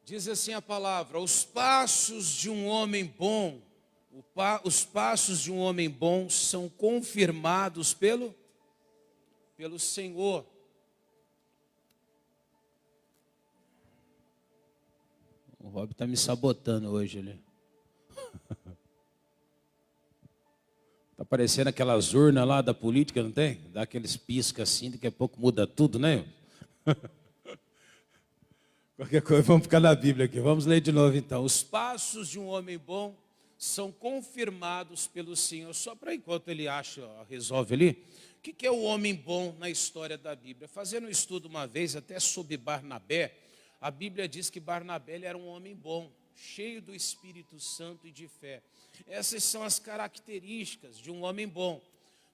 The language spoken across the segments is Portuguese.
Diz assim a palavra: os passos de um homem bom, os passos de um homem bom são confirmados pelo Senhor. O Rob está me sabotando hoje ali. Está parecendo aquelas urnas lá da política, não tem? Dá aqueles piscas assim, daqui a pouco muda tudo, né? Qualquer coisa, vamos ficar na Bíblia aqui. Vamos ler de novo então. Os passos de um homem bom são confirmados pelo Senhor. Só para enquanto ele resolve ali. O que é o homem bom na história da Bíblia? Fazendo um estudo uma vez, até sobre Barnabé, a Bíblia diz que Barnabé era um homem bom, cheio do Espírito Santo e de fé. Essas são as características de um homem bom.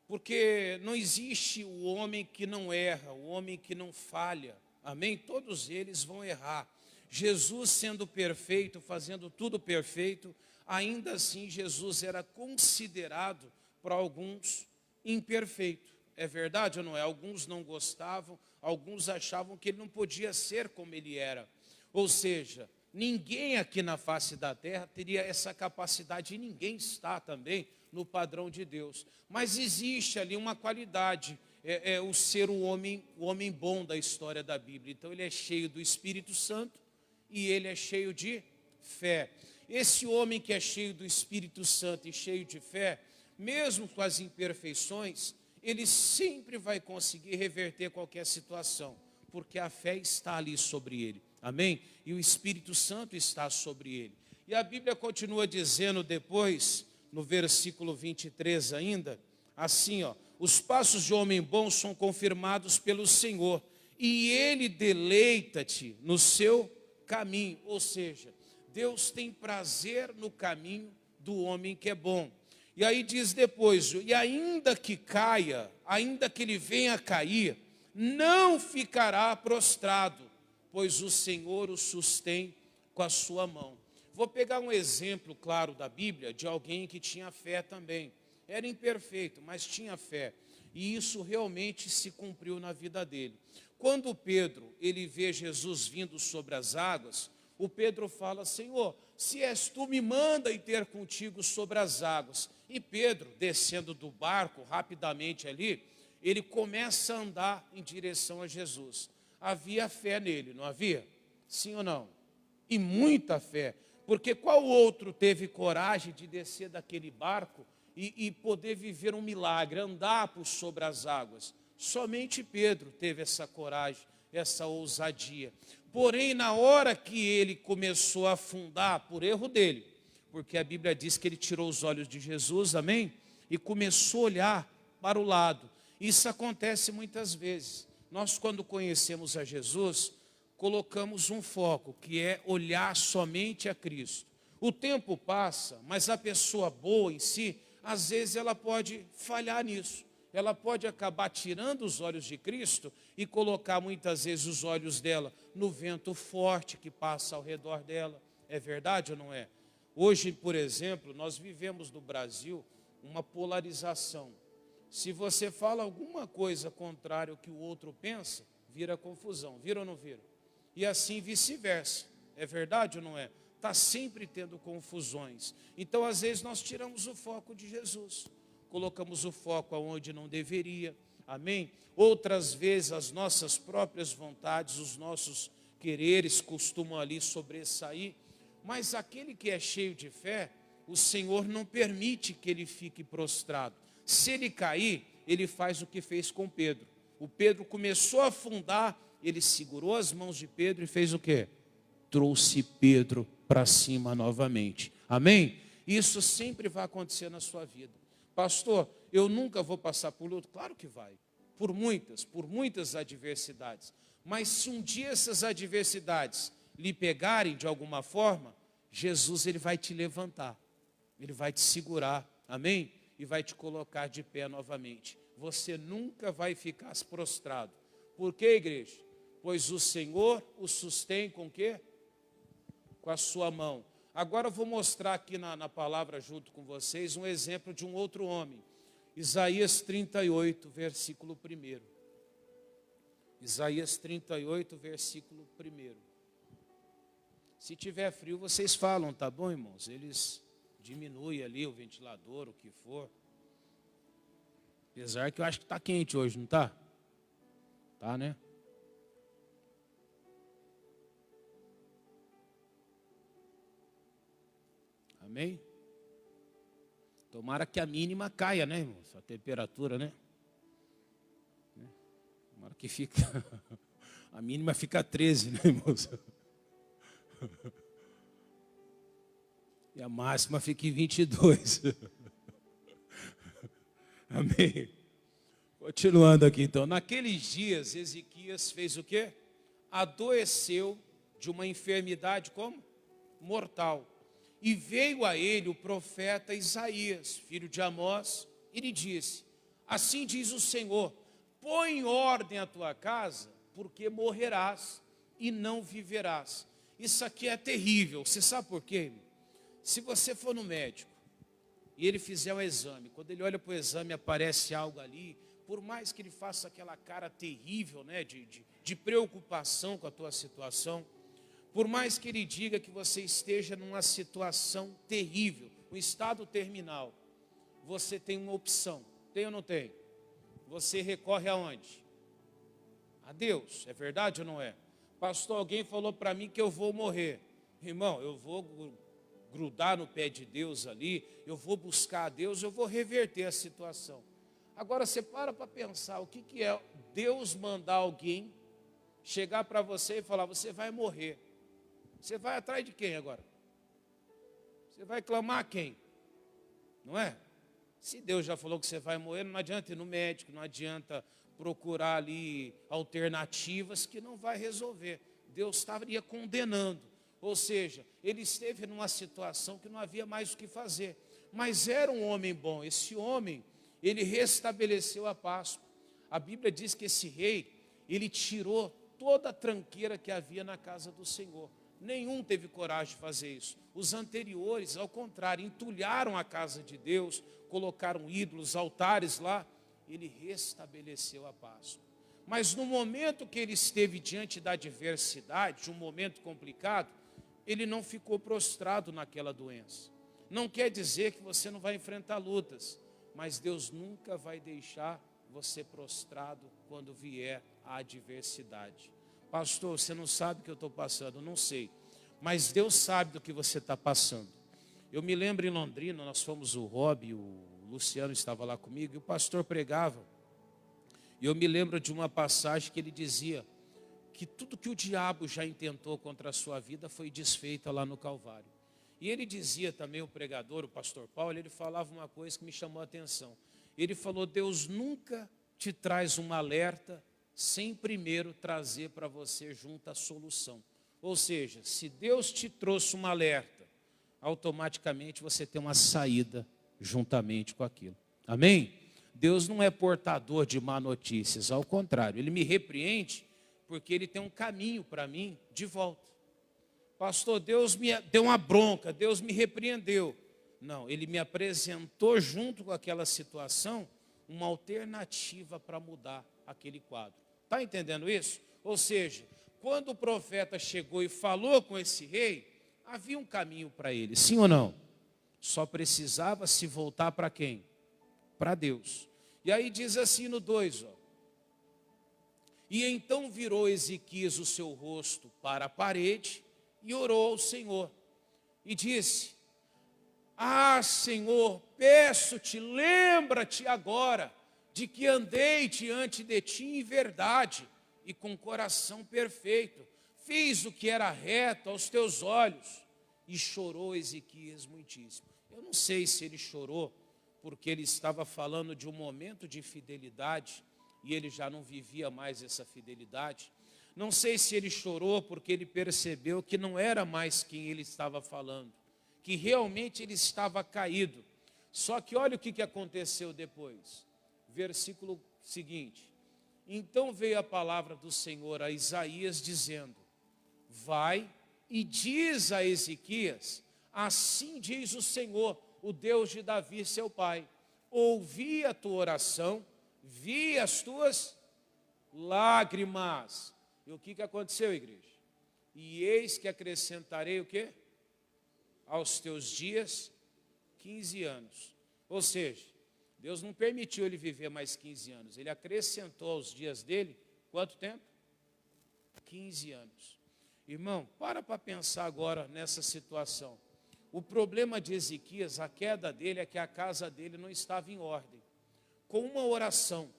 Porque não existe o homem que não erra, o homem que não falha. Amém? Todos eles vão errar. Jesus sendo perfeito, fazendo tudo perfeito, ainda assim Jesus era considerado por alguns imperfeito. É verdade ou não é? Alguns não gostavam, alguns achavam que ele não podia ser como ele era. Ou seja, ninguém aqui na face da terra teria essa capacidade, e ninguém está também no padrão de Deus. Mas existe ali uma qualidade, o ser o homem bom da história da Bíblia. Então ele é cheio do Espírito Santo e ele é cheio de fé. Esse homem que é cheio do Espírito Santo e cheio de fé, mesmo com as imperfeições, ele sempre vai conseguir reverter qualquer situação, porque a fé está ali sobre ele. Amém? E o Espírito Santo está sobre ele. E a Bíblia continua dizendo depois, no versículo 23 ainda, assim, os passos de homem bom são confirmados pelo Senhor, e ele deleita-te no seu caminho. Ou seja, Deus tem prazer no caminho do homem que é bom. E aí diz depois, e ainda que caia, ainda que ele venha a cair, não ficará prostrado, pois o Senhor o sustém com a sua mão. Vou pegar um exemplo claro da Bíblia, de alguém que tinha fé também. Era imperfeito, mas tinha fé. E isso realmente se cumpriu na vida dele. Quando Pedro, ele vê Jesus vindo sobre as águas, o Pedro fala: Senhor, se és tu, me manda ir ter contigo sobre as águas. E Pedro, descendo do barco rapidamente ali, ele começa a andar em direção a Jesus. Havia fé nele, não havia? Sim ou não? E muita fé. Porque qual outro teve coragem de descer daquele barco e poder viver um milagre, andar por sobre as águas? Somente Pedro teve essa coragem, essa ousadia. Porém, na hora que ele começou a afundar, por erro dele, porque a Bíblia diz que ele tirou os olhos de Jesus, amém? E começou a olhar para o lado. Isso acontece muitas vezes. Nós, quando conhecemos a Jesus, colocamos um foco, que é olhar somente a Cristo. O tempo passa, mas a pessoa boa em si, às vezes ela pode falhar nisso. Ela pode acabar tirando os olhos de Cristo e colocar muitas vezes os olhos dela no vento forte que passa ao redor dela. É verdade ou não é? Hoje, por exemplo, nós vivemos no Brasil uma polarização. Se você fala alguma coisa contrária ao que o outro pensa, vira confusão. Vira ou não vira? E assim vice-versa. É verdade ou não é? Está sempre tendo confusões. Então, às vezes, nós tiramos o foco de Jesus. Colocamos o foco aonde não deveria. Amém? Outras vezes, as nossas próprias vontades, os nossos quereres costumam ali sobressair. Mas aquele que é cheio de fé, o Senhor não permite que ele fique prostrado. Se ele cair, ele faz o que fez com Pedro. O Pedro começou a afundar, ele segurou as mãos de Pedro e fez o quê? Trouxe Pedro para cima novamente. Amém? Isso sempre vai acontecer na sua vida. Pastor, eu nunca vou passar por luto? Claro que vai. Por muitas adversidades. Mas se um dia essas adversidades lhe pegarem de alguma forma, Jesus, ele vai te levantar. Ele vai te segurar. Amém? E vai te colocar de pé novamente. Você nunca vai ficar prostrado. Por quê, igreja? Pois o Senhor o sustém com o quê? Com a sua mão. Agora eu vou mostrar aqui na palavra junto com vocês um exemplo de um outro homem. Isaías 38, versículo 1. Isaías 38, versículo 1. Se tiver frio, vocês falam, tá bom, irmãos? Eles diminuem ali o ventilador, o que for. Apesar que eu acho que está quente hoje, não está? Tá, né? Amém? Tomara que a mínima caia, né, irmãos? A temperatura, né? Tomara que fica... A mínima fica 13, né, irmãos? E a máxima fica em 22. Amém? Continuando aqui, então. Naqueles dias, Ezequias fez o quê? Adoeceu de uma enfermidade como? Mortal. E veio a ele o profeta Isaías, filho de Amós, e lhe disse: assim diz o Senhor, põe em ordem a tua casa, porque morrerás e não viverás. Isso aqui é terrível. Você sabe por quê? Se você for no médico e ele fizer um exame, quando ele olha para o exame aparece algo ali, por mais que ele faça aquela cara terrível, né, de preocupação com a tua situação, por mais que ele diga que você esteja numa situação terrível, um estado terminal, você tem uma opção. Tem ou não tem? Você recorre aonde? A Deus. É verdade ou não é? Pastor, alguém falou para mim que eu vou morrer. Irmão, eu vou grudar no pé de Deus ali, eu vou buscar a Deus, eu vou reverter a situação. Agora você para pensar, o que é Deus mandar alguém chegar para você e falar, você vai morrer. Você vai atrás de quem agora? Você vai clamar a quem? Não é? Se Deus já falou que você vai morrer, não adianta ir no médico, não adianta procurar ali alternativas que não vai resolver. Deus estaria condenando. Ou seja, ele esteve numa situação que não havia mais o que fazer. Mas era um homem bom. Esse homem, ele restabeleceu a Páscoa. A Bíblia diz que esse rei, ele tirou toda a tranqueira que havia na casa do Senhor. Nenhum teve coragem de fazer isso. Os anteriores, ao contrário, entulharam a casa de Deus, colocaram ídolos, altares lá. Ele restabeleceu a Páscoa. Mas no momento que ele esteve diante da adversidade, de um momento complicado, ele não ficou prostrado naquela doença. Não quer dizer que você não vai enfrentar lutas, mas Deus nunca vai deixar você prostrado quando vier a adversidade. Pastor, você não sabe o que eu estou passando. Não sei, mas Deus sabe do que você está passando. Eu me lembro em Londrina, nós fomos o Rob, o Luciano estava lá comigo, e o pastor pregava. E eu me lembro de uma passagem que ele dizia que tudo que o diabo já intentou contra a sua vida foi desfeito lá no Calvário. E ele dizia também, o pregador, o pastor Paulo, ele falava uma coisa que me chamou a atenção. Ele falou, Deus nunca te traz um alerta sem primeiro trazer para você junto a solução. Ou seja, se Deus te trouxe um alerta, automaticamente você tem uma saída juntamente com aquilo. Amém? Deus não é portador de má notícias, ao contrário, Ele me repreende porque Ele tem um caminho para mim de volta. Pastor, Deus me deu uma bronca, Deus me repreendeu. Não, Ele me apresentou junto com aquela situação uma alternativa para mudar aquele quadro. Está entendendo isso? Ou seja, quando o profeta chegou e falou com esse rei, havia um caminho para ele, sim ou não? Só precisava se voltar para quem? Para Deus. E aí diz assim no 2, ó. E então virou Ezequias o seu rosto para a parede e orou ao Senhor. E disse, ah, Senhor, peço-te, lembra-te agora de que andei diante de ti em verdade e com coração perfeito. Fiz o que era reto aos teus olhos. E chorou Ezequias muitíssimo. Eu não sei se ele chorou porque ele estava falando de um momento de fidelidade e ele já não vivia mais essa fidelidade. Não sei se ele chorou porque ele percebeu que não era mais quem ele estava falando, que realmente ele estava caído. Só que olha o que aconteceu depois. Versículo seguinte. Então veio a palavra do Senhor a Isaías dizendo, vai e diz a Ezequias, assim diz o Senhor, o Deus de Davi, seu pai, ouvi a tua oração, vi as tuas lágrimas. E o que aconteceu, igreja? e eis que acrescentarei o quê? Aos teus dias 15 anos. Ou seja, Deus não permitiu ele viver mais 15 anos. Ele acrescentou aos dias dele, quanto tempo? 15 anos. Irmão, para pensar agora nessa situação. O problema de Ezequias, a queda dele, é que a casa dele não estava em ordem. Com uma oração,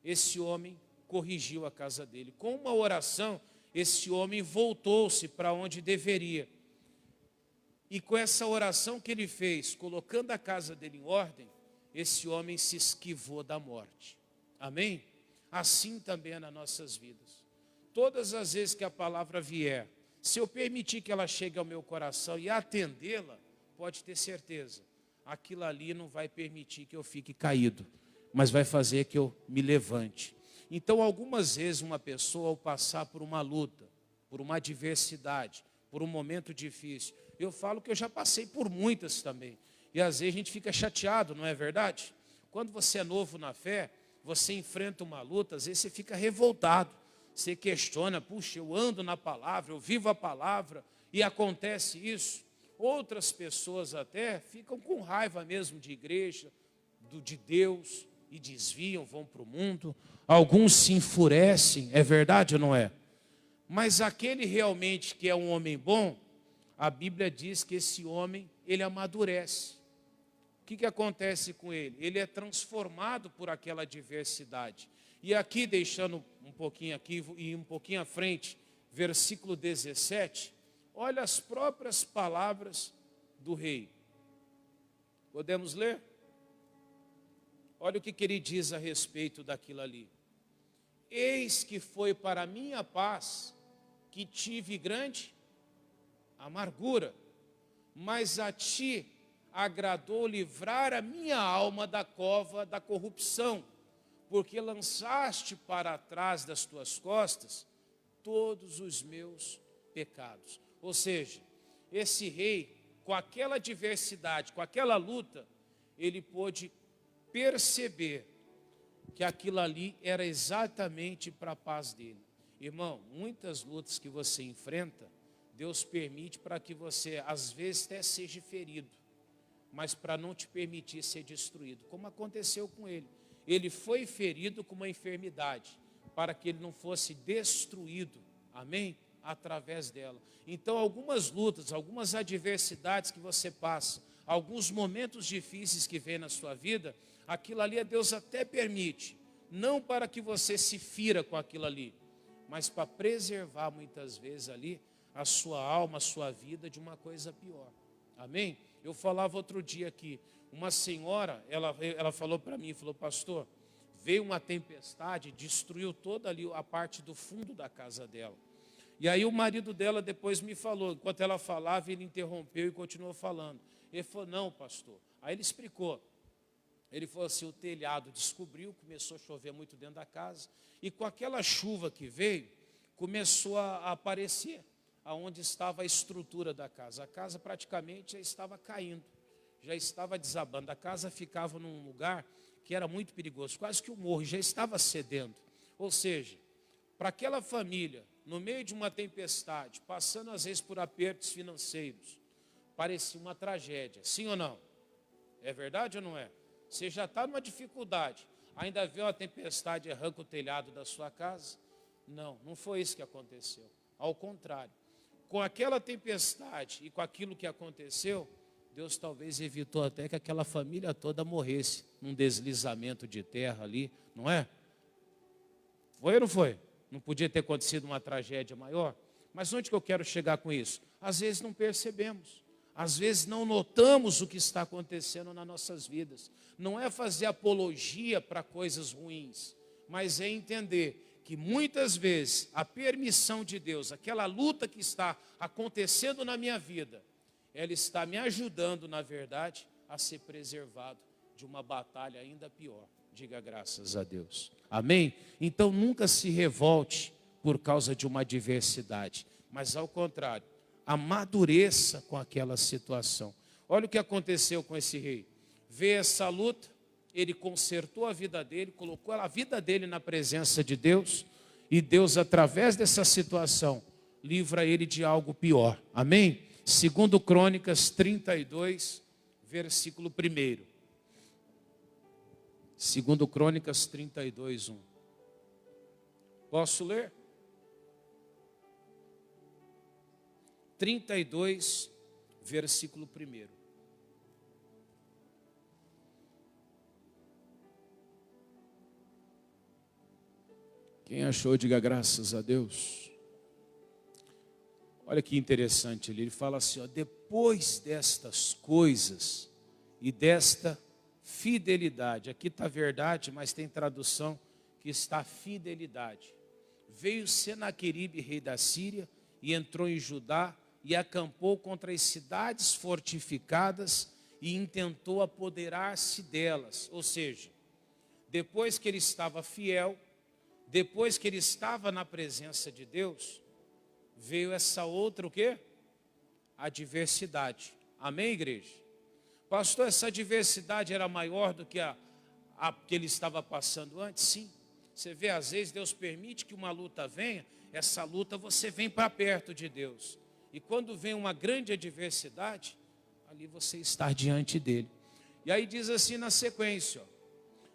esse homem corrigiu a casa dele. Com uma oração, esse homem voltou-se para onde deveria. E com essa oração que ele fez, colocando a casa dele em ordem, esse homem se esquivou da morte. Amém? Assim também é nas nossas vidas. Todas as vezes que a palavra vier, se eu permitir que ela chegue ao meu coração e atendê-la, pode ter certeza, aquilo ali não vai permitir que eu fique caído, mas vai fazer que eu me levante. Então, algumas vezes uma pessoa, ao passar por uma luta, por uma adversidade, por um momento difícil, eu falo que eu já passei por muitas também, e às vezes a gente fica chateado, não é verdade? Quando você é novo na fé, você enfrenta uma luta, às vezes você fica revoltado, você questiona, puxa, eu ando na palavra, eu vivo a palavra, e acontece isso. Outras pessoas até ficam com raiva mesmo de igreja, de Deus, e desviam, vão para o mundo. Alguns se enfurecem, é verdade ou não é? Mas aquele realmente que é um homem bom, a Bíblia diz que esse homem, ele amadurece. O que acontece com ele? Ele é transformado por aquela adversidade. E aqui, deixando um pouquinho aqui e um pouquinho à frente, versículo 17, olha as próprias palavras do rei. Podemos ler? Olha o que ele diz a respeito daquilo ali. Eis que foi para a minha paz que tive grande amargura, mas a ti agradou livrar a minha alma da cova da corrupção, porque lançaste para trás das tuas costas todos os meus pecados. Ou seja, esse rei, com aquela adversidade, com aquela luta, ele pôde perceber que aquilo ali era exatamente para a paz dele. Irmão, muitas lutas que você enfrenta, Deus permite para que você, às vezes, até seja ferido, mas para não te permitir ser destruído, como aconteceu com ele. Ele foi ferido com uma enfermidade, para que ele não fosse destruído, amém? Através dela. Então, algumas lutas, algumas adversidades que você passa, alguns momentos difíceis que vem na sua vida, aquilo ali Deus até permite, não para que você se fira com aquilo ali, mas para preservar muitas vezes ali a sua alma, a sua vida de uma coisa pior. Amém? Eu falava outro dia aqui, uma senhora, ela falou para mim, falou, pastor, veio uma tempestade, destruiu toda ali a parte do fundo da casa dela. E aí o marido dela depois me falou, enquanto ela falava, ele interrompeu e continuou falando. Ele falou, não, pastor. Aí ele explicou. Ele falou assim, o telhado descobriu, começou a chover muito dentro da casa, e com aquela chuva que veio, começou a aparecer aonde estava a estrutura da casa. A casa praticamente já estava caindo, já estava desabando. A casa ficava num lugar que era muito perigoso, quase que o morro, já estava cedendo. Ou seja, para aquela família, no meio de uma tempestade, passando às vezes por apertos financeiros, parecia uma tragédia, sim ou não? É verdade ou não é? Você já está numa dificuldade, ainda vê uma tempestade e arranca o telhado da sua casa? Não, não foi isso que aconteceu. Ao contrário, com aquela tempestade e com aquilo que aconteceu, Deus talvez evitou até que aquela família toda morresse num deslizamento de terra ali, não é? Foi ou não foi? Não podia ter acontecido uma tragédia maior? Mas onde que eu quero chegar com isso? Às vezes não percebemos. Às vezes não notamos o que está acontecendo nas nossas vidas. Não é fazer apologia para coisas ruins, mas é entender que muitas vezes a permissão de Deus, aquela luta que está acontecendo na minha vida, ela está me ajudando, na verdade, a ser preservado de uma batalha ainda pior. Diga graças a Deus. Amém? Então nunca se revolte por causa de uma adversidade, mas ao contrário, amadureça com aquela situação. Olha o que aconteceu com esse rei. Vê essa luta, ele consertou a vida dele, colocou a vida dele na presença de Deus, e Deus, através dessa situação, livra ele de algo pior. Amém? 2 Crônicas 32, versículo 1. 2 Crônicas 32, 1. Posso ler? 32, versículo 1. Quem achou, diga graças a Deus. Olha que interessante ali, ele fala assim, ó, depois destas coisas e desta fidelidade, aqui está verdade, mas tem tradução que está fidelidade. Veio Senaqueribe, rei da Síria, e entrou em Judá e acampou contra as cidades fortificadas e intentou apoderar-se delas. Ou seja, depois que ele estava fiel, depois que ele estava na presença de Deus, veio essa outra o quê? Adversidade. Amém, igreja? Pastor, essa adversidade era maior do que a que ele estava passando antes? Sim. Você vê, às vezes Deus permite que uma luta venha, essa luta você vem para perto de Deus. E quando vem uma grande adversidade, ali você está diante dele. E aí diz assim na sequência, ó,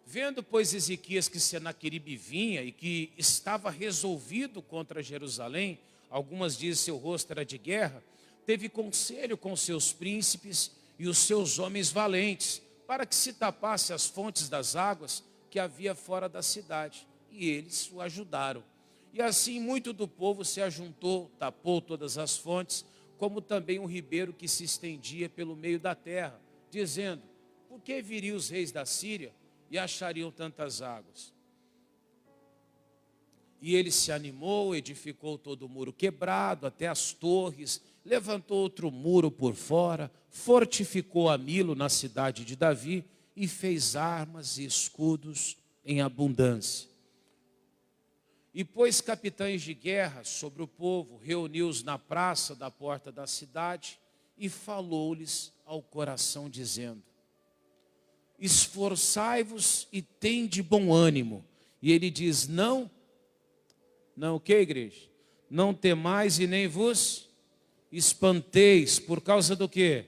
vendo, pois, Ezequias que Senaqueribe vinha e que estava resolvido contra Jerusalém, algumas dizem seu rosto era de guerra, teve conselho com seus príncipes e os seus homens valentes, para que se tapasse as fontes das águas que havia fora da cidade. E eles o ajudaram. E assim muito do povo se ajuntou, tapou todas as fontes, como também um ribeiro que se estendia pelo meio da terra, dizendo, por que viriam os reis da Síria e achariam tantas águas? E ele se animou, edificou todo o muro quebrado, até as torres, levantou outro muro por fora, fortificou a Milo na cidade de Davi e fez armas e escudos em abundância. E pôs capitães de guerra sobre o povo, reuniu-os na praça da porta da cidade e falou-lhes ao coração, dizendo, esforçai-vos e tende bom ânimo. E ele diz, não o que, igreja? Não temais e nem vos espanteis. Por causa do quê?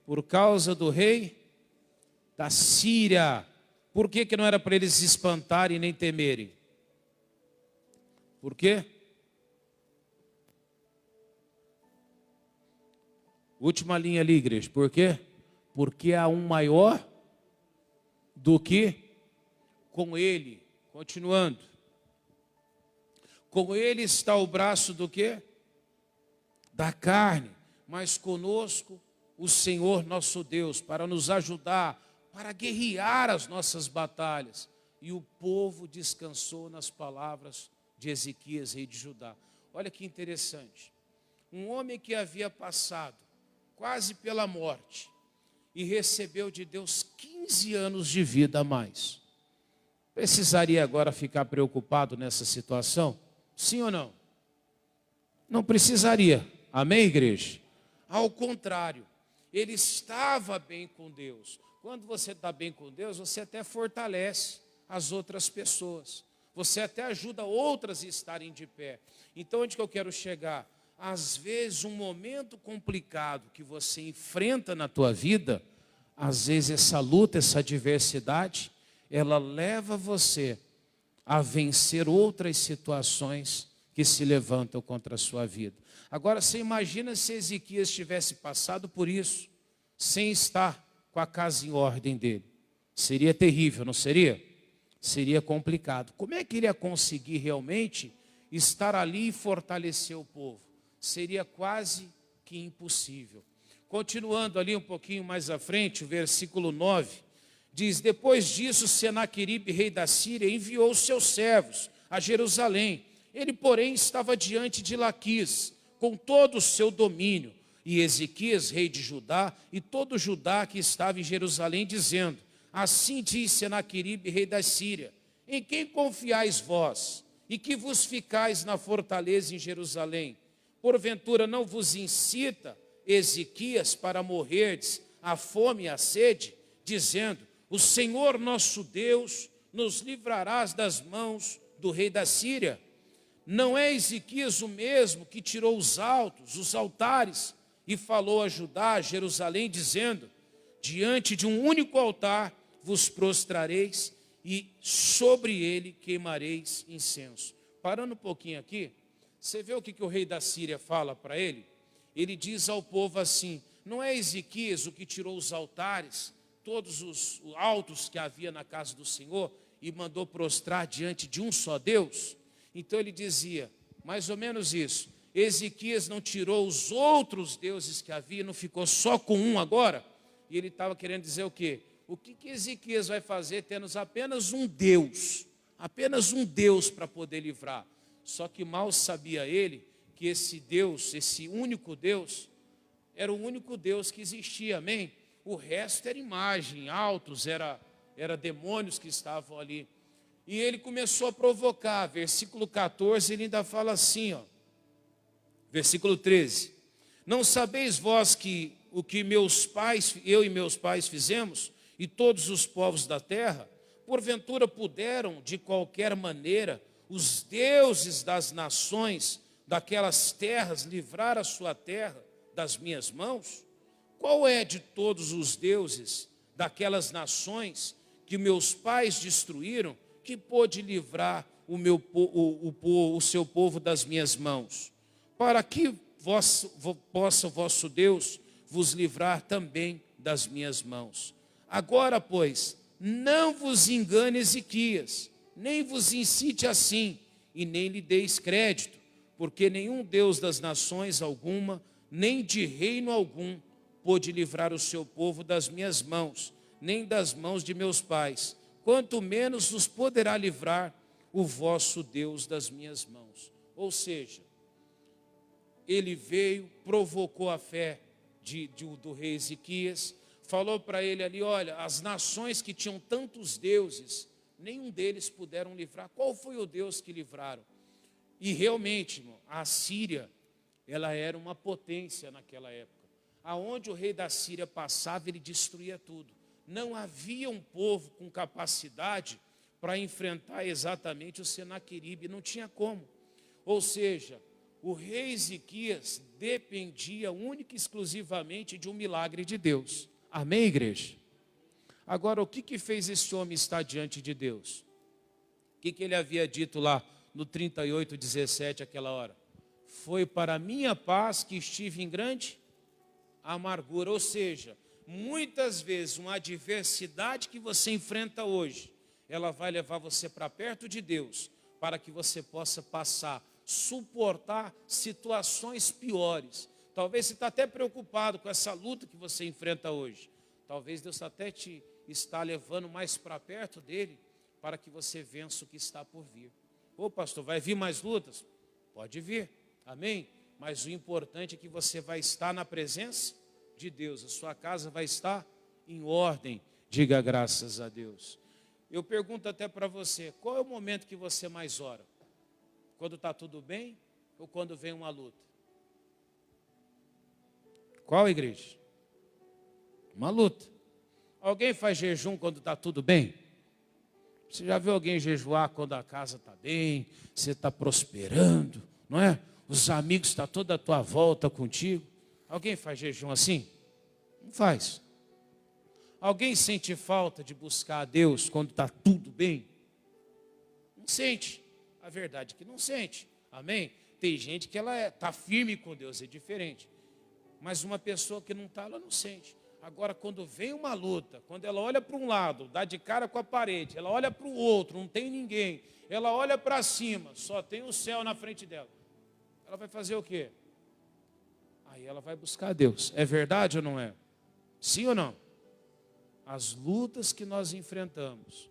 Por causa do rei da Síria. Por que não era para eles se espantarem nem temerem? Por quê? Última linha ali, igreja. Por quê? Porque há um maior do que com ele. Continuando. Com ele está o braço do quê? Da carne. Mas conosco o Senhor nosso Deus, para nos ajudar, para guerrear as nossas batalhas. E o povo descansou nas palavras de Ezequias, rei de Judá. Olha que interessante. Um homem que havia passado quase pela morte e recebeu de Deus 15 anos de vida a mais. Precisaria agora ficar preocupado nessa situação? Sim ou não? Não precisaria. Amém, igreja? Ao contrário, ele estava bem com Deus. Quando você está bem com Deus, você até fortalece as outras pessoas. Você até ajuda outras a estarem de pé. Então, onde que eu quero chegar? Às vezes, um momento complicado que você enfrenta na tua vida, às vezes essa luta, essa adversidade, ela leva você a vencer outras situações que se levantam contra a sua vida. Agora, você imagina se Ezequias tivesse passado por isso, sem estar com a casa em ordem dele. Seria terrível, não seria? Seria complicado. Como é que ele ia conseguir realmente estar ali e fortalecer o povo? Seria quase que impossível. Continuando ali um pouquinho mais à frente, o versículo 9, diz, depois disso, Senaqueribe, rei da Síria, enviou os seus servos a Jerusalém. Ele, porém, estava diante de Laquis, com todo o seu domínio, e Ezequias, rei de Judá, e todo Judá que estava em Jerusalém, dizendo, assim diz Senaqueribe, rei da Síria, em quem confiais vós, e que vos ficais na fortaleza em Jerusalém? Porventura não vos incita Ezequias para morrerdes à fome e à sede, dizendo, o Senhor nosso Deus nos livrarás das mãos do rei da Síria? Não é Ezequias o mesmo que tirou os altos, os altares, e falou a Judá, a Jerusalém, dizendo: diante de um único altar vos prostrareis, e sobre ele queimareis incenso. Parando um pouquinho aqui, você vê o que o rei da Síria fala para ele? Ele diz ao povo assim: não é Ezequias o que tirou os altares, todos os altos que havia na casa do Senhor, e mandou prostrar diante de um só Deus? Então ele dizia, mais ou menos isso: Ezequias não tirou os outros deuses que havia, não ficou só com um agora? E ele estava querendo dizer o quê? O que Ezequias vai fazer tendo apenas um Deus para poder livrar? Só que mal sabia ele que esse Deus, esse único Deus, era o único Deus que existia, amém? O resto era imagem, altos, era demônios que estavam ali. E ele começou a provocar, versículo 14, ele ainda fala assim, ó, versículo 13: não sabeis vós que o que eu e meus pais fizemos, e todos os povos da terra, porventura puderam, de qualquer maneira, os deuses das nações, daquelas terras, livrar a sua terra das minhas mãos? Qual é de todos os deuses daquelas nações que meus pais destruíram, que pôde livrar o seu povo das minhas mãos? Para que possa o vosso Deus vos livrar também das minhas mãos. Agora, pois, não vos engane Ezequias, nem vos incite assim, e nem lhe deis crédito, porque nenhum Deus das nações alguma, nem de reino algum, pôde livrar o seu povo das minhas mãos, nem das mãos de meus pais, quanto menos os poderá livrar o vosso Deus das minhas mãos. Ou seja, ele veio, provocou a fé do rei Ezequias, falou para ele ali: olha, as nações que tinham tantos deuses, nenhum deles puderam livrar. Qual foi o Deus que livraram? E realmente, irmão, a Síria, ela era uma potência naquela época. Aonde o rei da Síria passava, ele destruía tudo. Não havia um povo com capacidade para enfrentar exatamente o Senaqueribe, não tinha como. Ou seja, o rei Ezequias dependia única e exclusivamente de um milagre de Deus. Amém, igreja? Agora, o que fez esse homem estar diante de Deus? O que ele havia dito lá no 38:17, aquela hora? Foi para a minha paz que estive em grande amargura. Ou seja, muitas vezes uma adversidade que você enfrenta hoje, ela vai levar você para perto de Deus, para que você possa passar, suportar situações piores. Talvez você está até preocupado com essa luta que você enfrenta hoje. Talvez Deus até te está levando mais para perto dele, para que você vença o que está por vir. Ô pastor, vai vir mais lutas? Pode vir, amém? Mas o importante é que você vai estar na presença de Deus. A sua casa vai estar em ordem. Diga graças a Deus. Eu pergunto até para você, qual é o momento que você mais ora? Quando está tudo bem ou quando vem uma luta? Qual igreja? Uma luta. Alguém faz jejum quando está tudo bem? Você já viu alguém jejuar quando a casa está bem, você está prosperando, não é? Os amigos estão toda a tua volta contigo. Alguém faz jejum assim? Não faz. Alguém sente falta de buscar a Deus quando está tudo bem? Não sente. A verdade é que não sente. Amém? Tem gente que ela está firme com Deus, é diferente. Mas uma pessoa que não está, ela não sente. Agora, quando vem uma luta, quando ela olha para um lado, dá de cara com a parede, ela olha para o outro, não tem ninguém, ela olha para cima, só tem o céu na frente dela. Ela vai fazer o quê? Aí ela vai buscar a Deus. É verdade ou não é? Sim ou não? As lutas que nós enfrentamos,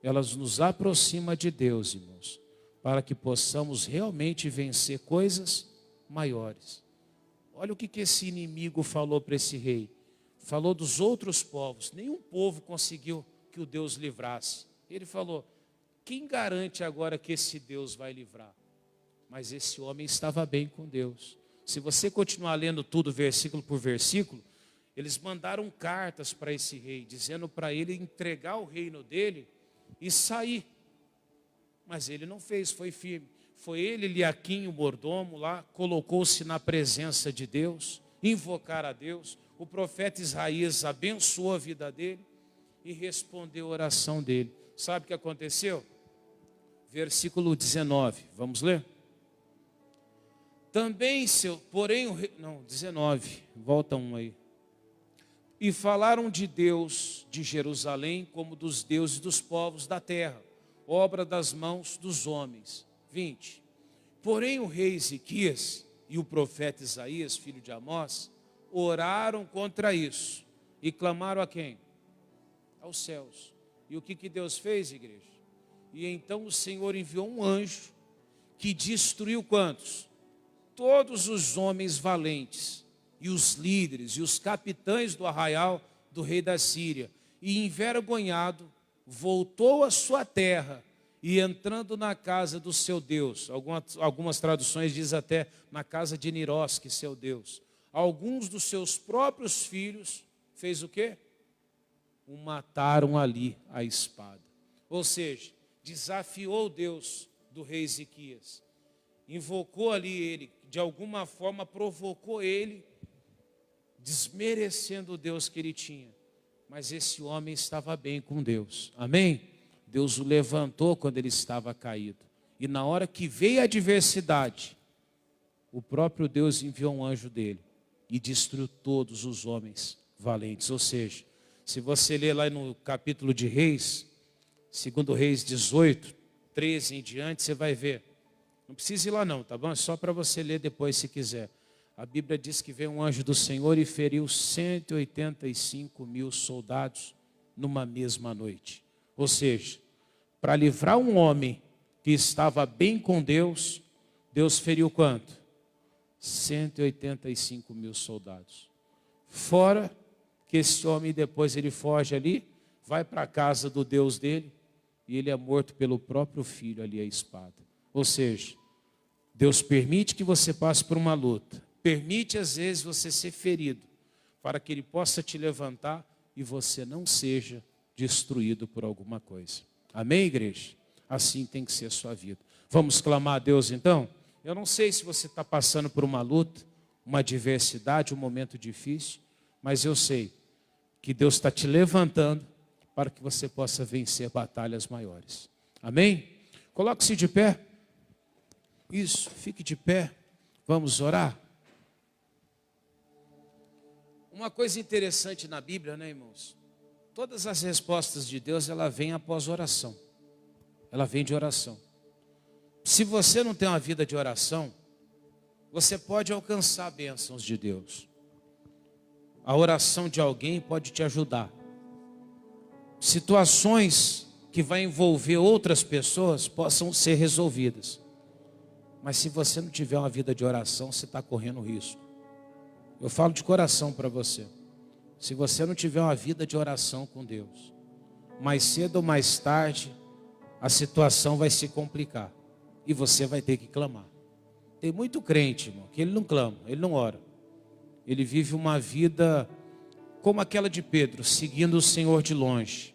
elas nos aproximam de Deus, irmãos, para que possamos realmente vencer coisas maiores. Olha o que esse inimigo falou para esse rei. Falou dos outros povos. Nenhum povo conseguiu que o Deus livrasse. Ele falou: quem garante agora que esse Deus vai livrar? Mas esse homem estava bem com Deus. Se você continuar lendo tudo versículo por versículo, eles mandaram cartas para esse rei, dizendo para ele entregar o reino dele e sair. Mas ele não fez, foi firme. Foi ele, Eliaquim, o mordomo lá, colocou-se na presença de Deus, invocar a Deus. O profeta Isaías abençoou a vida dele e respondeu a oração dele. Sabe o que aconteceu? Versículo 19, vamos ler? Também porém, 19, volta um aí. E falaram de Deus de Jerusalém como dos deuses dos povos da terra, obra das mãos dos homens. 20. Porém o rei Ezequias e o profeta Isaías, filho de Amós, oraram contra isso e clamaram a quem? Aos céus. E o que Deus fez, igreja? E então o Senhor enviou um anjo que destruiu quantos? Todos os homens valentes e os líderes e os capitães do arraial do rei da Síria. E envergonhado, voltou à sua terra e entrando na casa do seu Deus. Algumas traduções dizem até na casa de Nirosque, seu Deus. Alguns dos seus próprios filhos, fez o quê? O mataram ali à espada. Ou seja, desafiou Deus do rei Ezequias. Invocou ali ele, de alguma forma provocou ele, desmerecendo o Deus que ele tinha. Mas esse homem estava bem com Deus. Amém? Deus o levantou quando ele estava caído. E na hora que veio a adversidade, o próprio Deus enviou um anjo dele e destruiu todos os homens valentes. Ou seja, se você ler lá no capítulo de Reis, segundo Reis 18, 13 em diante, você vai ver. Não precisa ir lá não, tá bom? É só para você ler depois se quiser. A Bíblia diz que veio um anjo do Senhor e feriu 185 mil soldados numa mesma noite. Ou seja, para livrar um homem que estava bem com Deus, Deus feriu quanto? 185 mil soldados. Fora que esse homem depois ele foge ali, vai para a casa do Deus dele e ele é morto pelo próprio filho ali à espada. Ou seja, Deus permite que você passe por uma luta. Permite às vezes você ser ferido, para que Ele possa te levantar e você não seja destruído por alguma coisa. Amém, igreja? Assim tem que ser a sua vida. Vamos clamar a Deus então? Eu não sei se você está passando por uma luta, uma adversidade, um momento difícil, mas eu sei que Deus está te levantando para que você possa vencer batalhas maiores. Amém? Coloque-se de pé. Isso, fique de pé. Vamos orar. Uma coisa interessante na Bíblia, né, irmãos? Todas as respostas de Deus, ela vem após oração. Ela vem de oração. Se você não tem uma vida de oração, você pode alcançar bênçãos de Deus. A oração de alguém pode te ajudar. Situações que vai envolver outras pessoas possam ser resolvidas. Mas se você não tiver uma vida de oração, você está correndo risco. Eu falo de coração para você. Se você não tiver uma vida de oração com Deus, mais cedo ou mais tarde, a situação vai se complicar. E você vai ter que clamar. Tem muito crente, irmão, que ele não clama, ele não ora. Ele vive uma vida como aquela de Pedro, seguindo o Senhor de longe.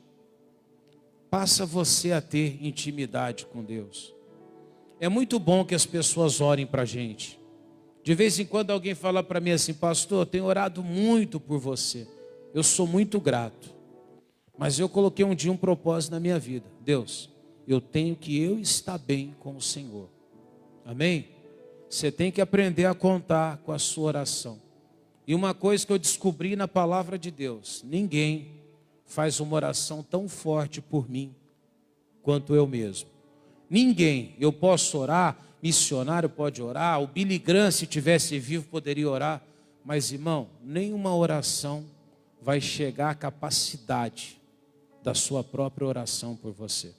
Passa você a ter intimidade com Deus. É muito bom que as pessoas orem para a gente. De vez em quando alguém fala para mim assim, pastor, eu tenho orado muito por você. Eu sou muito grato. Mas eu coloquei um dia um propósito na minha vida. Deus, eu tenho que estar bem com o Senhor. Amém? Você tem que aprender a contar com a sua oração. E uma coisa que eu descobri na palavra de Deus, ninguém faz uma oração tão forte por mim quanto eu mesmo. Ninguém. Eu posso orar, missionário pode orar, o Billy Graham, se tivesse vivo, poderia orar. Mas, irmão, nenhuma oração vai chegar à capacidade da sua própria oração por você.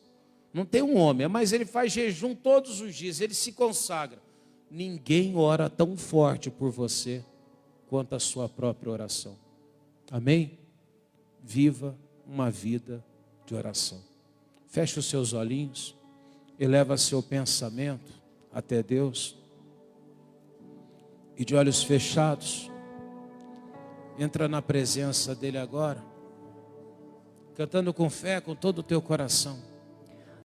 Não tem um homem, mas ele faz jejum todos os dias, ele se consagra. Ninguém ora tão forte por você quanto a sua própria oração. Amém? Viva uma vida de oração. Feche os seus olhinhos, eleva seu pensamento até Deus e de olhos fechados, entra na presença dele agora, cantando com fé, com todo o teu coração.